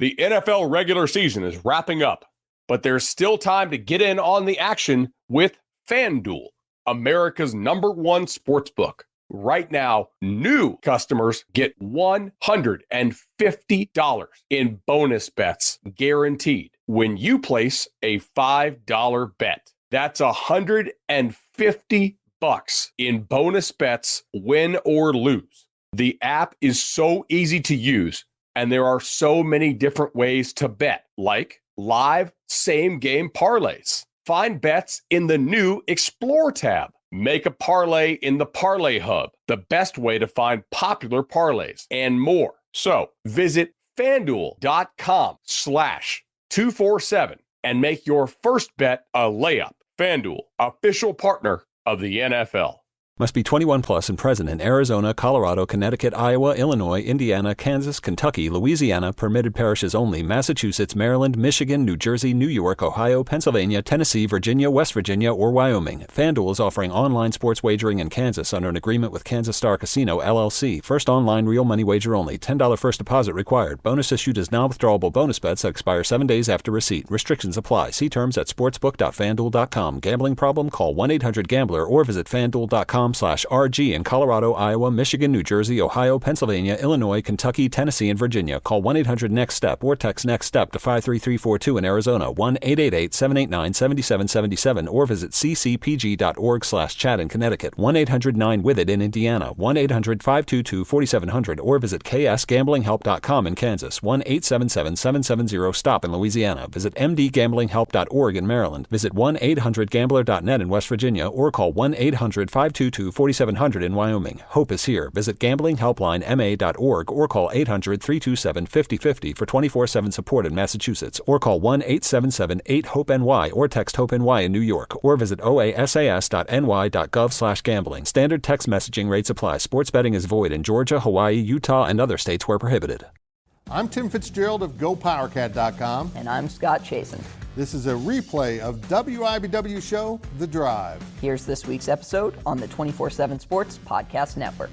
The NFL regular season is wrapping up, but there's still time to get in on the action with FanDuel, America's #1 sportsbook. Right now, new customers get $150 in bonus bets guaranteed when you place a $5 bet. That's $150 in bonus bets, win or lose. The app is so easy to use, and there are so many different ways to bet, like live same-game parlays. Find bets in the new Explore tab. Make a parlay in the Parlay Hub, the best way to find popular parlays, and more. So visit FanDuel.com/247 and make your first bet a layup. FanDuel, official partner of the NFL. Must be 21 plus and present in Arizona, Colorado, Connecticut, Iowa, Illinois, Indiana, Kansas, Kentucky, Louisiana, permitted parishes only, Massachusetts, Maryland, Michigan, New Jersey, New York, Ohio, Pennsylvania, Tennessee, Virginia, West Virginia, or Wyoming. FanDuel is offering online sports wagering in Kansas under an agreement with Kansas Star Casino, LLC. First online real money wager only. $10 first deposit required. Bonus issued as non-withdrawable bonus bets that expire 7 days after receipt. Restrictions apply. See terms at sportsbook.fanduel.com. Gambling problem? Call 1-800-GAMBLER or visit fanduel.com/RG in Colorado, Iowa, Michigan, New Jersey, Ohio, Pennsylvania, Illinois, Kentucky, Tennessee, and Virginia. Call 1-800-NEXT-STEP or text NEXT-STEP to 53342 in Arizona, 1-888-789-7777, or visit ccpg.org/chat in Connecticut, 1-800-9-WITH-IT in Indiana, 1-800-522-4700, or visit ksgamblinghelp.com in Kansas, 1-877-770-STOP in Louisiana. Visit mdgamblinghelp.org in Maryland. Visit 1-800-GAMBLER.net in West Virginia, or call 1-800-522-4700 in Wyoming. Hope is here. Visit gamblinghelplinema.org or call 800-327-5050 for 24/7 support in Massachusetts, or call 1-877-8-HOPE-NY or text HOPE-NY in New York, or visit oasas.ny.gov/gambling. Standard text messaging rates apply. Sports betting is void in Georgia, Hawaii, Utah, and other states where prohibited. I'm Tim Fitzgerald of GoPowerCat.com. And I'm Scott Chasen. This is a replay of WIBW show, The Drive. Here's this week's episode on the 24/7 Sports Podcast Network.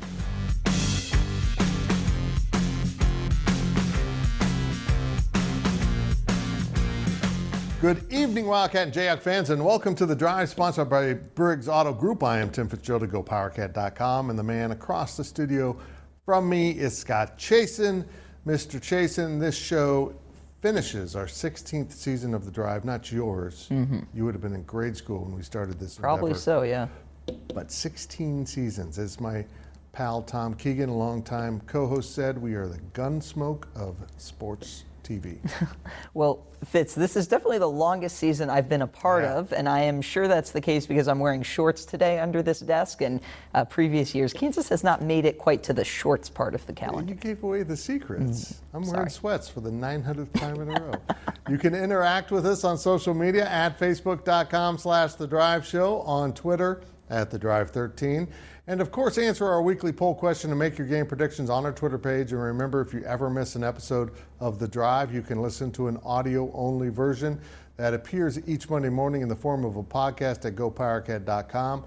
Good evening, Wildcat and Jayhawk fans, and welcome to The Drive, sponsored by Briggs Auto Group. I am Tim Fitzgerald of GoPowerCat.com, and the man across the studio from me is Scott Chasen. Mr. Chasen, this show finishes our 16th season of The Drive, not yours. Mm-hmm. You would have been in grade school when we started this Probably endeavor. So, yeah. But 16 seasons. As my pal Tom Keegan, a longtime co-host, said, we are the Gunsmoke of sports TV. Well, Fitz, this is definitely the longest season I've been a part of, and I am sure that's the case because I'm wearing shorts today under this desk, and previous years, Kansas has not made it quite to the shorts part of the calendar. You gave away the secrets. I'm wearing sweats for the 900th time in a row. You can interact with us on social media at facebook.com/The Drive Show, on Twitter at The Drive 13. And of course, answer our weekly poll question and make your game predictions on our Twitter page. And remember, if you ever miss an episode of The Drive, you can listen to an audio-only version that appears each Monday morning in the form of a podcast at GoPowerCat.com.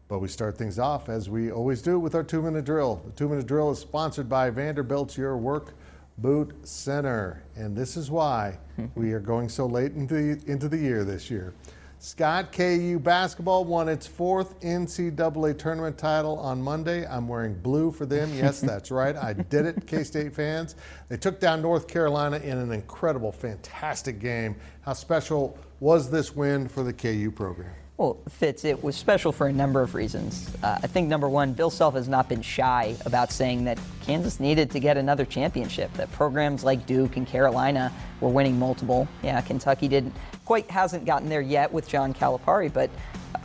But we start things off, as we always do, with our 2-minute drill. The 2-minute drill is sponsored by Vanderbilt's Your Work Boot Center. And this is why we are going so late into the year this year. Scott, KU basketball won its 4th NCAA tournament title on Monday. I'm wearing blue for them. Yes, that's right. I did it, K-State fans. They took down North Carolina in an incredible, fantastic game. How special was this win for the KU program? Well, Fitz, it was special for a number of reasons. I think, number one, Bill Self has not been shy about saying that Kansas needed to get another championship, that programs like Duke and Carolina were winning multiple. Yeah, Kentucky hasn't gotten there yet with John Calipari, but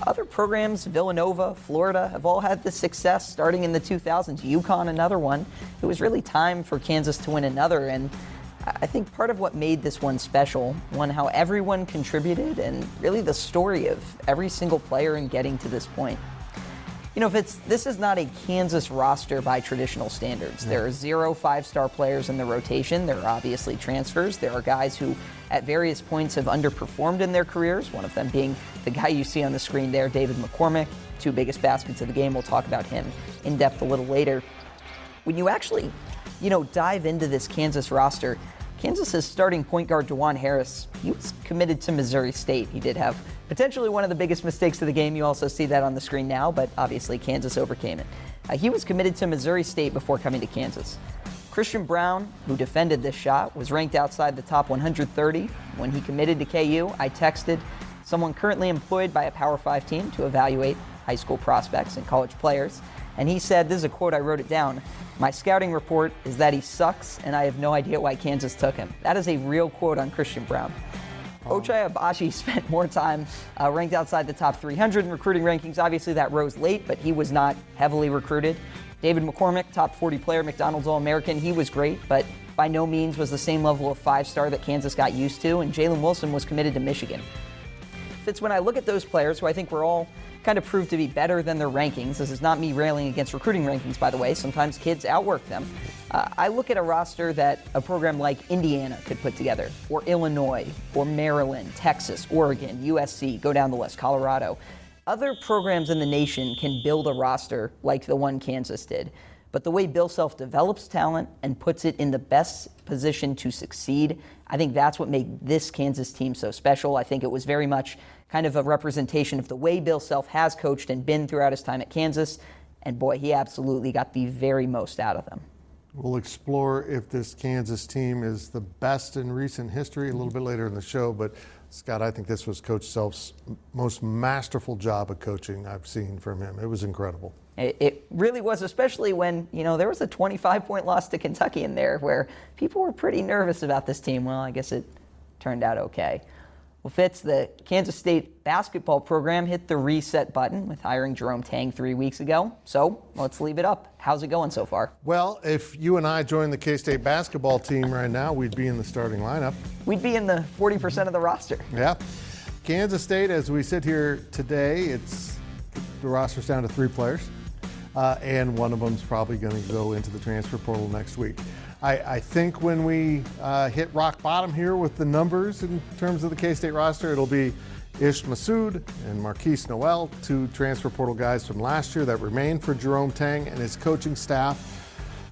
other programs, Villanova, Florida, have all had this success starting in the 2000s. UConn, another one. It was really time for Kansas to win another, and I think part of what made this one special, how everyone contributed, and really the story of every single player in getting to this point. You know, this is not a Kansas roster by traditional standards. There are 0 5-star players in the rotation. There are obviously transfers. There are guys who at various points have underperformed in their careers, one of them being the guy you see on the screen there, David McCormick, 2 biggest baskets of the game. We'll talk about him in depth a little later. When you actually dive into this Kansas roster, Kansas's starting point guard Juwan Harris, he was committed to Missouri State. He did have potentially one of the biggest mistakes of the game. You also see that on the screen now, but obviously Kansas overcame it. He was committed to Missouri State before coming to Kansas. Christian Brown, who defended this shot, was ranked outside the top 130. When he committed to KU, I texted someone currently employed by a Power 5 team to evaluate high school prospects and college players. And he said, this is a quote, I wrote it down, "My scouting report is that he sucks, and I have no idea why Kansas took him." That is a real quote on Christian Brown. Ochai Agbaji spent more time ranked outside the top 300 in recruiting rankings. Obviously, that rose late, but he was not heavily recruited. David McCormick, top 40 player, McDonald's All-American, he was great, but by no means was the same level of five-star that Kansas got used to, and Jalen Wilson was committed to Michigan. Fitz, when I look at those players, who I think were all kind of proved to be better than their rankings, this is not me railing against recruiting rankings, by the way, sometimes kids outwork them. I look at a roster that a program like Indiana could put together, or Illinois, or Maryland, Texas, Oregon, USC, go down the list, Colorado. Other programs in the nation can build a roster like the one Kansas did, but the way Bill Self develops talent and puts it in the best position to succeed, I think that's what made this Kansas team so special. I think it was very much kind of a representation of the way Bill Self has coached and been throughout his time at Kansas, and boy, he absolutely got the very most out of them. We'll explore if this Kansas team is the best in recent history a little bit later in the show, but Scott, I think this was Coach Self's most masterful job of coaching I've seen from him. It was incredible. It really was, especially when, there was a 25-point loss to Kentucky in there where people were pretty nervous about this team. Well, I guess it turned out okay. Well, Fitz, the Kansas State basketball program hit the reset button with hiring Jerome Tang 3 weeks ago. So let's leave it up. How's it going so far? Well, if you and I joined the K-State basketball team right now, we'd be in the starting lineup. We'd be in the 40% of the roster. Yeah. Kansas State, as we sit here today, the roster's down to 3 players, and one of them's probably going to go into the transfer portal next week. I think when we hit rock bottom here with the numbers in terms of the K-State roster, it'll be Ish Massoud and Marquise Noel, 2 transfer portal guys from last year that remain for Jerome Tang and his coaching staff.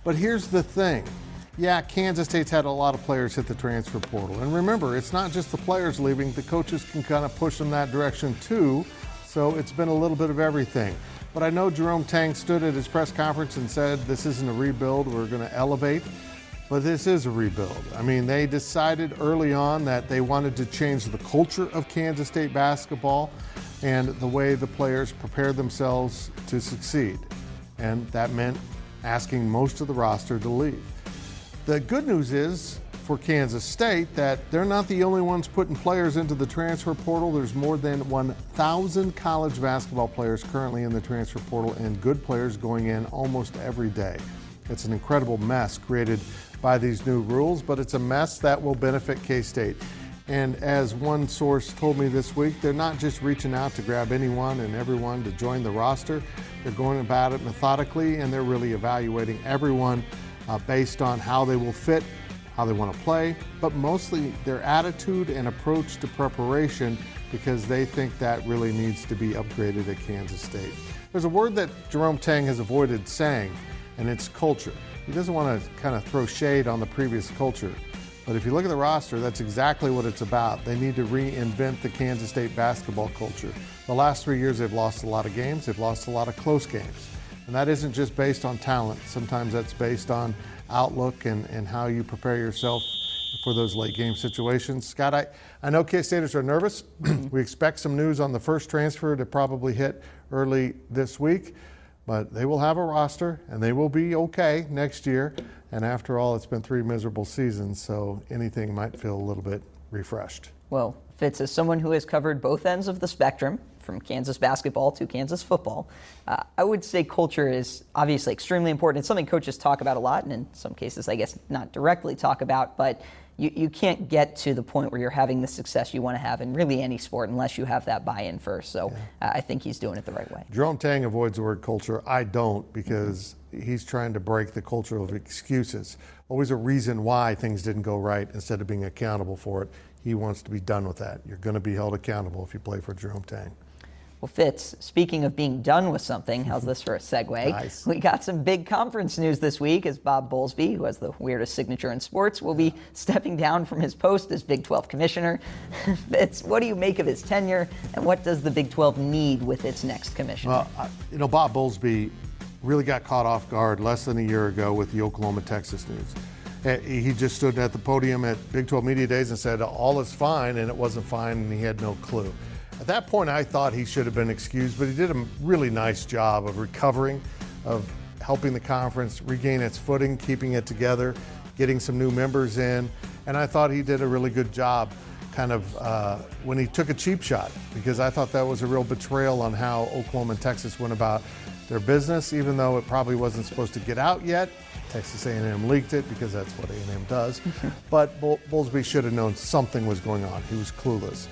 But here's the thing. Yeah, Kansas State's had a lot of players hit the transfer portal. And remember, it's not just the players leaving. The coaches can kind of push them that direction too. So it's been a little bit of everything. But I know Jerome Tang stood at his press conference and said, this isn't a rebuild, we're going to elevate. But this is a rebuild. I mean, they decided early on that they wanted to change the culture of Kansas State basketball and the way the players prepared themselves to succeed. And that meant asking most of the roster to leave. The good news is for Kansas State that they're not the only ones putting players into the transfer portal. There's more than 1,000 college basketball players currently in the transfer portal and good players going in almost every day. It's an incredible mess created by these new rules, but it's a mess that will benefit K-State. And as one source told me this week, they're not just reaching out to grab anyone and everyone to join the roster. They're going about it methodically, and they're really evaluating everyone based on how they will fit, how they want to play, but mostly their attitude and approach to preparation, because they think that really needs to be upgraded at Kansas State. There's a word that Jerome Tang has avoided saying, and it's culture. He doesn't want to kind of throw shade on the previous culture. But if you look at the roster, that's exactly what it's about. They need to reinvent the Kansas State basketball culture. The last 3 years, they've lost a lot of games. They've lost a lot of close games. And that isn't just based on talent. Sometimes that's based on outlook and how you prepare yourself for those late game situations. Scott, I know K-Staters are nervous. We expect some news on the first transfer to probably hit early this week. But they will have a roster, and they will be okay next year. And after all, it's been 3 miserable seasons, so anything might feel a little bit refreshed. Well, Fitz, as someone who has covered both ends of the spectrum, from Kansas basketball to Kansas football, I would say culture is obviously extremely important. It's something coaches talk about a lot, and in some cases, I guess, not directly talk about, but you can't get to the point where you're having the success you want to have in really any sport unless you have that buy-in first. So I think he's doing it the right way. Jerome Tang avoids the word culture. I don't, because he's trying to break the culture of excuses. Always a reason why things didn't go right instead of being accountable for it. He wants to be done with that. You're going to be held accountable if you play for Jerome Tang. Well, Fitz, speaking of being done with something, how's this for a segue? Nice. We got some big conference news this week as Bob Bowlesby, who has the weirdest signature in sports, will be stepping down from his post as Big 12 commissioner. Fitz, what do you make of his tenure, and what does the Big 12 need with its next commissioner? Well, Bob Bowlesby really got caught off guard less than a year ago with the Oklahoma-Texas news. He just stood at the podium at Big 12 Media Days and said, all is fine, and it wasn't fine, and he had no clue. At that point, I thought he should have been excused, but he did a really nice job of recovering, of helping the conference regain its footing, keeping it together, getting some new members in, and I thought he did a really good job when he took a cheap shot, because I thought that was a real betrayal on how Oklahoma and Texas went about their business, even though it probably wasn't supposed to get out yet. Texas A&M leaked it because that's what A&M does. But Bowlesby should have known something was going on. He was clueless.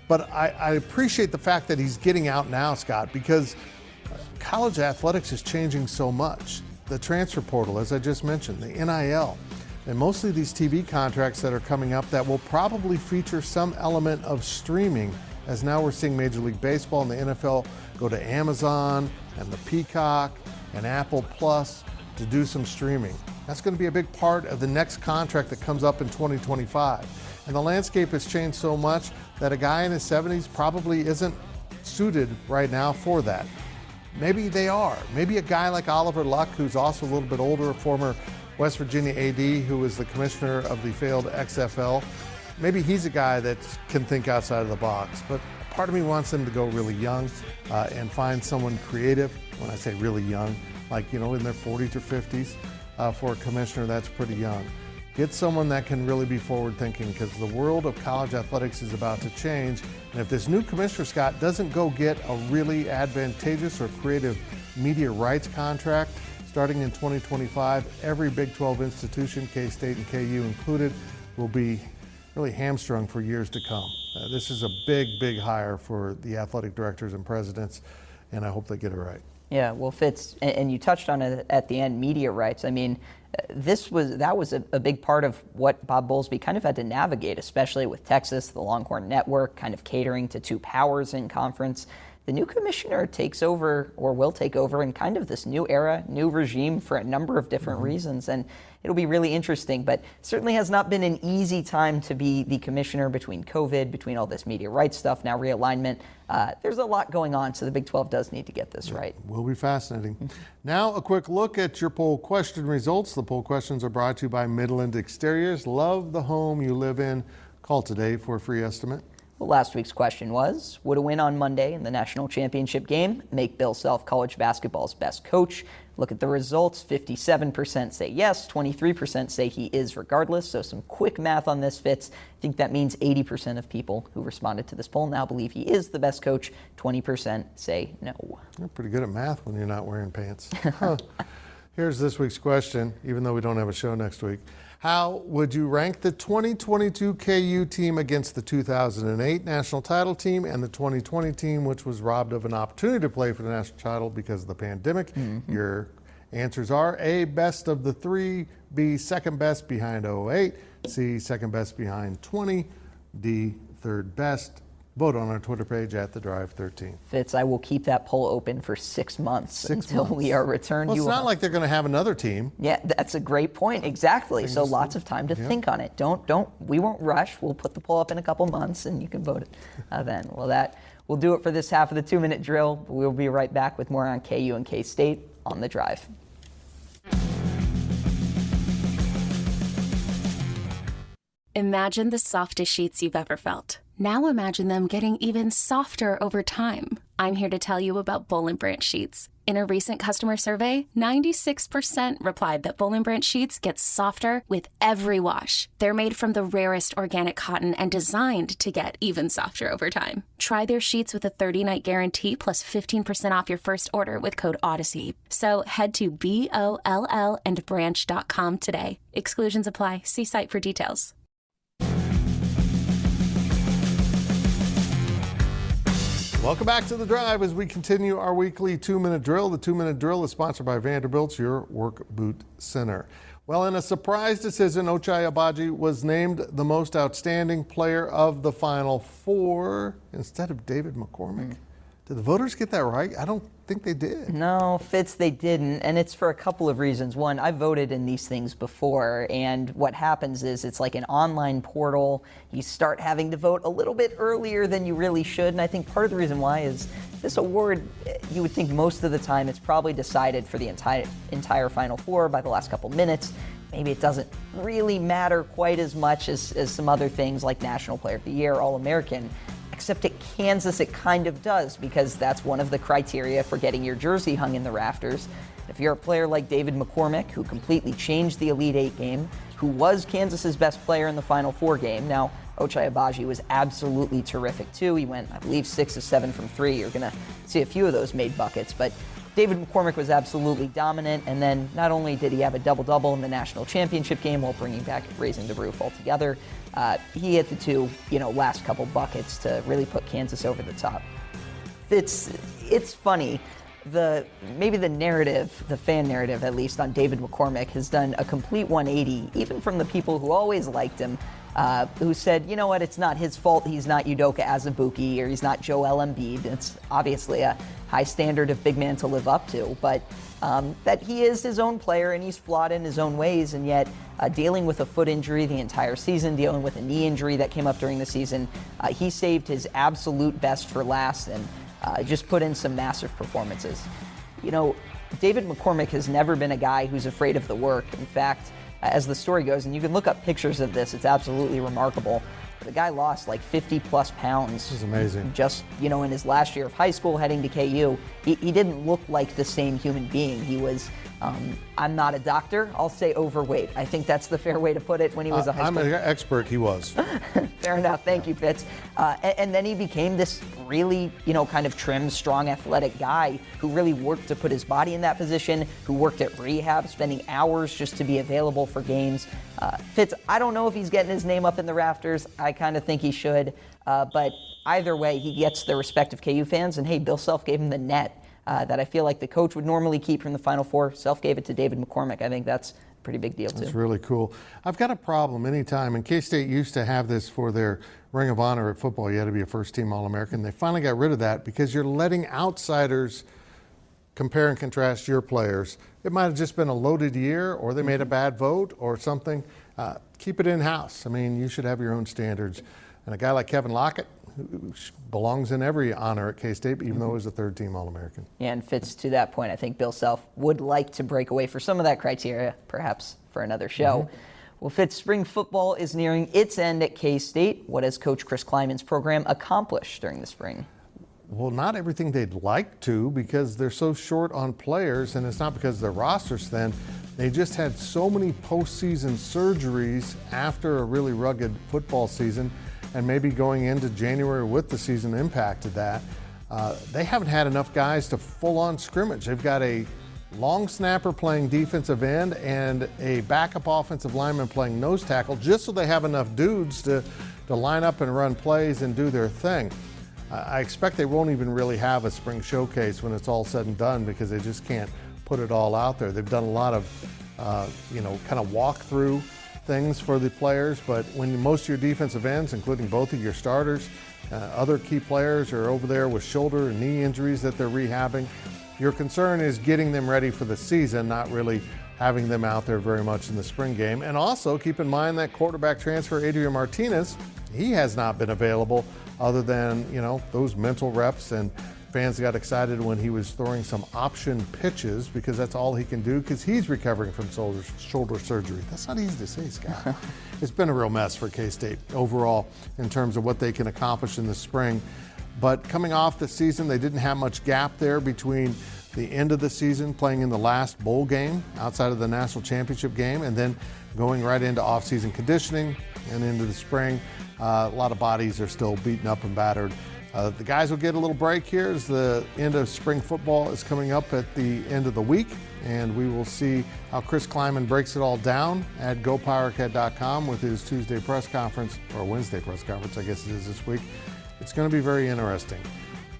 But I appreciate the fact that he's getting out now, Scott, because college athletics is changing so much. The transfer portal, as I just mentioned, the NIL, and mostly these TV contracts that are coming up that will probably feature some element of streaming, as now we're seeing Major League Baseball and the NFL go to Amazon and the Peacock and Apple Plus to do some streaming. That's going to be a big part of the next contract that comes up in 2025. And the landscape has changed so much that a guy in his 70s probably isn't suited right now for that. Maybe they are. Maybe a guy like Oliver Luck, who's also a little bit older, a former West Virginia AD who was the commissioner of the failed XFL, maybe he's a guy that can think outside of the box. But part of me wants them to go really young and find someone creative. When I say really young, like, in their 40s or 50s, for a commissioner, that's pretty young. Get someone that can really be forward-thinking, because the world of college athletics is about to change. And if this new commissioner, Scott, doesn't go get a really advantageous or creative media rights contract starting in 2025, every Big 12 institution, K-State and KU included, will be really hamstrung for years to come. This is a big, big hire for the athletic directors and presidents, and I hope they get it right. Yeah, well, Fitz, and you touched on it at the end, media rights. I mean, that was a big part of what Bob Bowlesby kind of had to navigate, especially with Texas, the Longhorn Network, kind of catering to two powers in conference. The new commissioner takes over, or will take over, in kind of this new era, new regime for a number of different reasons, and it'll be really interesting, but certainly has not been an easy time to be the commissioner between COVID, between all this media rights stuff, now realignment. There's a lot going on, so the Big 12 does need to get this right. Will be fascinating. Now, a quick look at your poll question results. The poll questions are brought to you by Midland Exteriors. Love the home you live in. Call today for a free estimate. Well, last week's question was, would a win on Monday in the national championship game make Bill Self college basketball's best coach? Look at the results. 57% say yes, 23% say he is regardless. So some quick math on this, Fitz. I think that means 80% of people who responded to this poll now believe he is the best coach. 20% say no. You're pretty good at math when you're not wearing pants. Here's this week's question, even though we don't have a show next week. How would you rank the 2022 KU team against the 2008 national title team and the 2020 team, which was robbed of an opportunity to play for the national title because of the pandemic? Your answers are A, best of the three, B, second best behind 08, C, second best behind 20, D, third best. Vote on our Twitter page at @TheDrive13. Fitz, I will keep that poll open for 6 months until we are returned. Well, it's not like they're going to have another team. Yeah, that's a great point. Exactly. So lots of time to think on it. We won't rush. We'll put the poll up in a couple months and you can vote it then. Well, we'll do it for this half of the 2-minute drill. We'll be right back with more on KU and K-State on The Drive. Imagine the softest sheets you've ever felt. Now imagine them getting even softer over time. I'm here to tell you about Boll & Branch sheets. In a recent customer survey, 96% replied that Boll & Branch sheets get softer with every wash. They're made from the rarest organic cotton and designed to get even softer over time. Try their sheets with a 30-night guarantee plus 15% off your first order with code Odyssey. So head to BOLLandbranch.com today. Exclusions apply. See site for details. Welcome back to The Drive as we continue our weekly 2-minute drill. The 2-minute drill is sponsored by Vanderbilt's Your Work Boot Center. Well, in a surprise decision, Ochai Agbaji was named the most outstanding player of the Final Four instead of David McCormick. Did the voters get that right? I don't think they did. No, Fitz, they didn't, and it's for a couple of reasons. One, I voted in these things before, and what happens is it's like an online portal. You start having to vote a little bit earlier than you really should, and I think part of the reason why is this award, you would think most of the time it's probably decided for the entire Final Four by the last couple minutes. Maybe it doesn't really matter quite as much as some other things like National Player of the Year, All-American. Except at Kansas, it kind of does, because that's one of the criteria for getting your jersey hung in the rafters. If you're a player like David McCormick, who completely changed the Elite Eight game, who was Kansas's best player in the Final Four game, now Ochai Agbaji was absolutely terrific too. He went, I believe, 6 of 7 from 3. You're going to see a few of those made buckets, but David McCormick was absolutely dominant, and then not only did he have a double-double in the national championship game while bringing back Raising the Roof altogether, he hit the two, last couple buckets to really put Kansas over the top. It's funny. Maybe the narrative, the fan narrative at least, on David McCormick has done a complete 180, even from the people who always liked him, who said, you know what, it's not his fault he's not Udoka Azubuike or he's not Joel Embiid. It's obviously a high standard of big man to live up to, but that he is his own player and he's flawed in his own ways, and yet dealing with a foot injury the entire season, dealing with a knee injury that came up during the season, he saved his absolute best for last and just put in some massive performances. David McCormick has never been a guy who's afraid of the work. In fact, as the story goes, and you can look up pictures of this, it's absolutely remarkable. The guy lost like 50 plus pounds. This is amazing. Just, in his last year of high school heading to KU. He didn't look like the same human being. He was, I'm not a doctor, I'll say overweight. I think that's the fair way to put it when he was a high school. I'm an expert, he was. Fair enough, thank you, Fitz. And then he became this really, kind of trim, strong, athletic guy who really worked to put his body in that position, who worked at rehab, spending hours just to be available for games. Fitz, I don't know if he's getting his name up in the rafters. I kind of think he should. But either way, he gets the respect of KU fans. And hey, Bill Self gave him the net that I feel like the coach would normally keep from the Final Four. Self gave it to David McCormick. I think that's a pretty big deal, too. That's really cool. I've got a problem anytime, and K-State used to have this for their Ring of Honor at football. You had to be a first-team All-American. They finally got rid of that because you're letting outsiders compare and contrast your players. It might have just been a loaded year, or they made a bad vote or something. Keep it in-house. I mean, you should have your own standards. And a guy like Kevin Lockett, who belongs in every honor at K-State, even though he was a third-team All-American. Yeah, and Fitz, to that point, I think Bill Self would like to break away for some of that criteria, perhaps for another show. Well, Fitz, spring football is nearing its end at K-State. What has Coach Chris Kleiman's program accomplished during the spring? Well, not everything they'd like to, because they're so short on players, and it's not because their roster's thin. They just had so many postseason surgeries after a really rugged football season, and maybe going into January with the season impacted that. They haven't had enough guys to full-on scrimmage. They've got a long snapper playing defensive end and a backup offensive lineman playing nose tackle, just so they have enough dudes to line up and run plays and do their thing. I expect they won't even really have a spring showcase when it's all said and done, because they just can't put it all out there. They've done a lot of, kind of walk-through things for the players, but when most of your defensive ends, including both of your starters, other key players are over there with shoulder and knee injuries that they're rehabbing, your concern is getting them ready for the season, not really having them out there very much in the spring game. And also keep in mind that quarterback transfer Adrian Martinez, he has not been available other than, those mental reps, and fans got excited when he was throwing some option pitches, because that's all he can do, because he's recovering from shoulder surgery. That's not easy to say, Scott. It's been a real mess for K-State overall in terms of what they can accomplish in the spring. But coming off the season, they didn't have much gap there between the end of the season, playing in the last bowl game outside of the national championship game, and then going right into off-season conditioning and into the spring. A lot of bodies are still beaten up and battered. The guys will get a little break here as the end of spring football is coming up at the end of the week, and we will see how Chris Kleiman breaks it all down at GoPowerCat.com with his Tuesday press conference, or Wednesday press conference, I guess it is this week. It's going to be very interesting.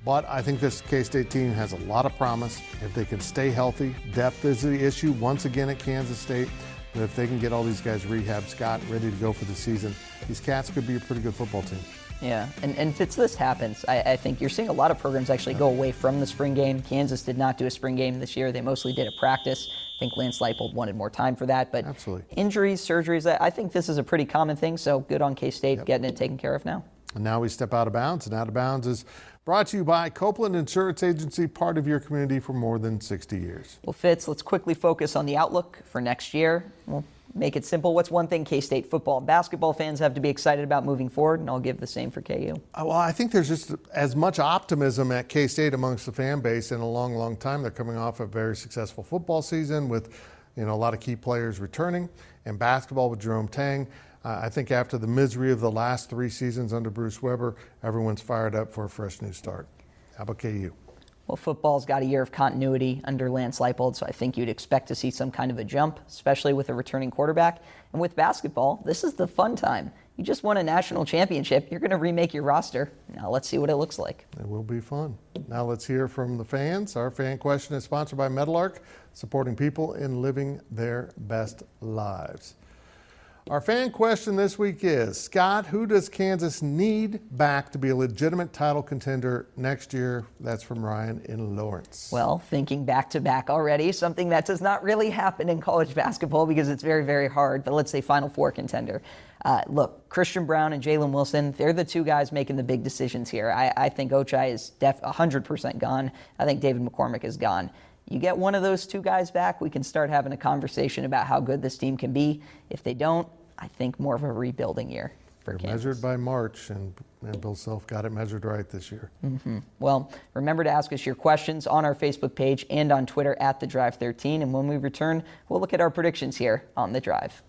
But I think this K-State team has a lot of promise if they can stay healthy. Depth is the issue once again at Kansas State. But if they can get all these guys rehab, Scott, ready to go for the season, these Cats could be a pretty good football team. Yeah, and Fitz, this happens. I think you're seeing a lot of programs actually go away from the spring game. Kansas did not do a spring game this year. They mostly did a practice. I think Lance Leipold wanted more time for that. But absolutely. Injuries, surgeries, I think this is a pretty common thing. So good on K-State getting it taken care of now. And now we step out of bounds. And Out of Bounds is brought to you by Copeland Insurance Agency, part of your community for more than 60 years. Well, Fitz, let's quickly focus on the outlook for next year. We'll make it simple. What's one thing K-State football and basketball fans have to be excited about moving forward? And I'll give the same for KU. Well, I think there's just as much optimism at K-State amongst the fan base in a long, long time. They're coming off a very successful football season with, a lot of key players returning, and basketball with Jerome Tang. I think after the misery of the last 3 seasons under Bruce Weber, everyone's fired up for a fresh new start. How about KU? Well, football's got a year of continuity under Lance Leipold, so I think you'd expect to see some kind of a jump, especially with a returning quarterback. And with basketball, this is the fun time. You just won a national championship. You're going to remake your roster. Now let's see what it looks like. It will be fun. Now let's hear from the fans. Our fan question is sponsored by Meadowlark, supporting people in living their best lives. Our fan question this week is, Scott, who does Kansas need back to be a legitimate title contender next year? That's from Ryan in Lawrence. Well, thinking back-to-back already, something that does not really happen in college basketball because it's very, very hard, but let's say Final Four contender. Look, Christian Brown and Jalen Wilson, they're the 2 guys making the big decisions here. I think Ochai is 100% gone. I think David McCormick is gone. You get one of those 2 guys back, we can start having a conversation about how good this team can be. If they don't, I think more of a rebuilding year for Kansas. Measured by March, and Bill Self got it measured right this year. Mm-hmm. Well, remember to ask us your questions on our Facebook page and on Twitter at The Drive 13. And when we return, we'll look at our predictions here on The Drive.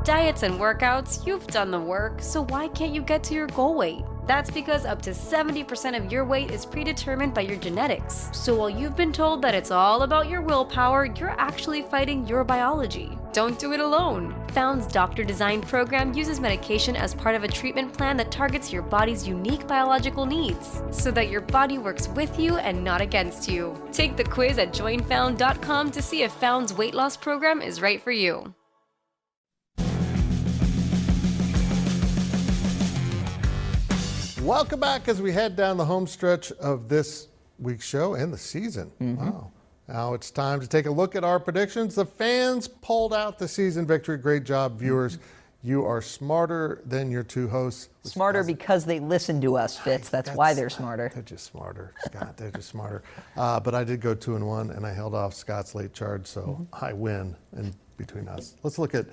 Diets and workouts, you've done the work, so why can't you get to your goal weight? That's because up to 70% of your weight is predetermined by your genetics. So while you've been told that it's all about your willpower, you're actually fighting your biology. Don't do it alone. Found's Doctor Design program uses medication as part of a treatment plan that targets your body's unique biological needs, so that your body works with you and not against you. Take the quiz at joinfound.com to see if Found's weight loss program is right for you. Welcome back as we head down the home stretch of this week's show and the season. Mm-hmm. Wow. Now it's time to take a look at our predictions. The fans pulled out the season victory. Great job, viewers. You are smarter than your 2 hosts. Smarter because they listen to us, Fitz. That's why they're smarter. They're just smarter, Scott. They're just smarter. But I did go 2-1, and I held off Scott's late charge, so I win in between us. Let's look at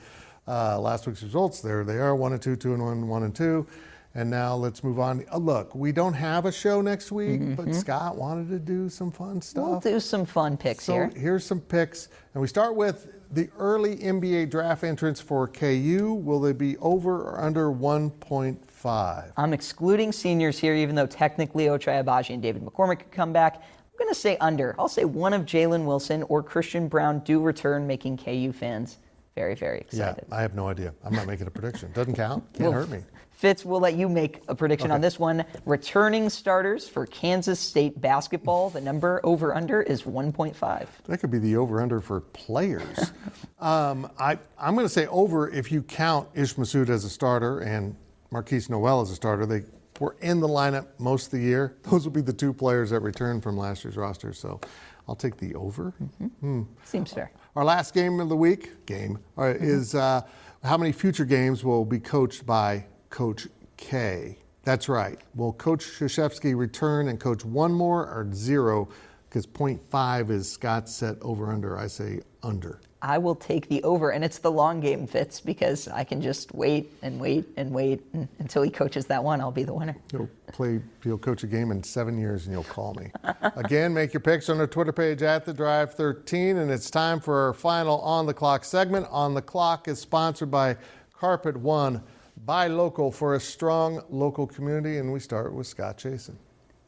last week's results. There they are, 1-2, 2-1, 1-2. And now let's move on. Look, we don't have a show next week, but Scott wanted to do some fun stuff. We'll do some fun picks here. So here's some picks. And we start with the early NBA draft entrance for KU. Will they be over or under 1.5? I'm excluding seniors here, even though technically Ochai Agbaji and David McCormick could come back. I'm going to say under. I'll say one of Jalen Wilson or Christian Brown do return, making KU fans very, very excited. Yeah, I have no idea. I'm not making a prediction. Doesn't count. Can't hurt me. Fitz, we'll let you make a prediction on this one. Returning starters for Kansas State basketball, the number over-under is 1.5. That could be the over-under for players. I'm going to say over if you count Ish Massoud as a starter and Marquise Noel as a starter. They were in the lineup most of the year. Those will be the 2 players that returned from last year's roster. So I'll take the over. Seems fair. Our last game of the week is how many future games will be coached by Coach K. That's right. Will Coach Krzyzewski return and coach 1 more or 0? Because 0.5 is Scott's set over-under. I say under. I will take the over, and it's the long game, Fitz, because I can just wait and wait and wait until he coaches that one. I'll be the winner. He'll coach a game in 7 years, and you'll call me. Again, make your picks on our Twitter page at The Drive 13, and it's time for our final On the Clock segment. On the Clock is sponsored by Carpet One. Buy local for a strong local community, and we start with Scott Chasen.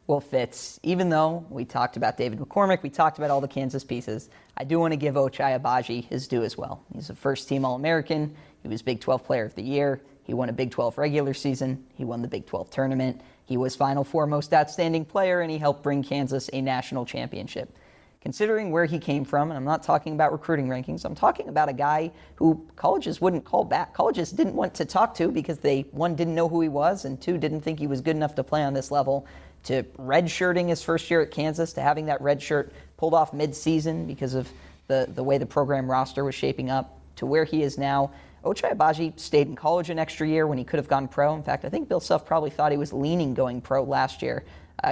Well, Fitz, even though we talked about David McCormick, we talked about all the Kansas pieces, I do want to give Ochai Agbaji his due as well. He's a first-team All-American. He was Big 12 Player of the Year. He won a Big 12 regular season. He won the Big 12 tournament. He was Final Four Most Outstanding Player, and he helped bring Kansas a national championship. considering where he came from, and I'm not talking about recruiting rankings, I'm talking about a guy who colleges wouldn't call back. Colleges didn't want to talk to because they, one, didn't know who he was, and two, didn't think he was good enough to play on this level, to redshirting his first year at Kansas, to having that red shirt pulled off mid-season because of the way the program roster was shaping up, to where he is now. Ochai Agbaji stayed in college an extra year when he could have gone pro. In fact, I think Bill Self probably thought he was leaning going pro last year.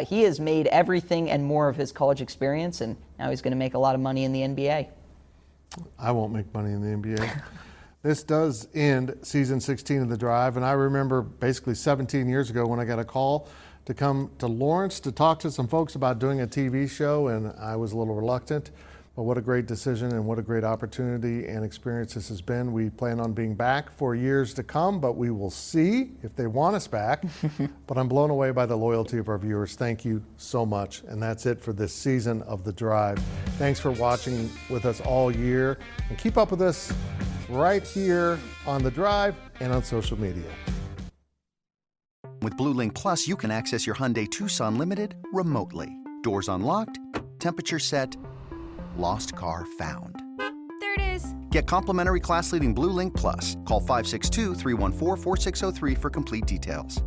He has made everything and more of his college experience, and now he's going to make a lot of money in the NBA. I won't make money in the NBA. This does end season 16 of The Drive, and I remember basically 17 years ago when I got a call to come to Lawrence to talk to some folks about doing a TV show, and I was a little reluctant. But what a great decision and what a great opportunity and experience this has been. We plan on being back for years to come, but we will see if they want us back. But I'm blown away by the loyalty of our viewers. Thank you so much. And that's it for this season of The Drive. Thanks for watching with us all year. And keep up with us right here on The Drive and on social media. With Blue Link Plus, you can access your Hyundai Tucson Limited remotely. Doors unlocked, temperature set, lost car found. There it is. Get complimentary class-leading Blue Link Plus. Call 562-314-4603 for complete details.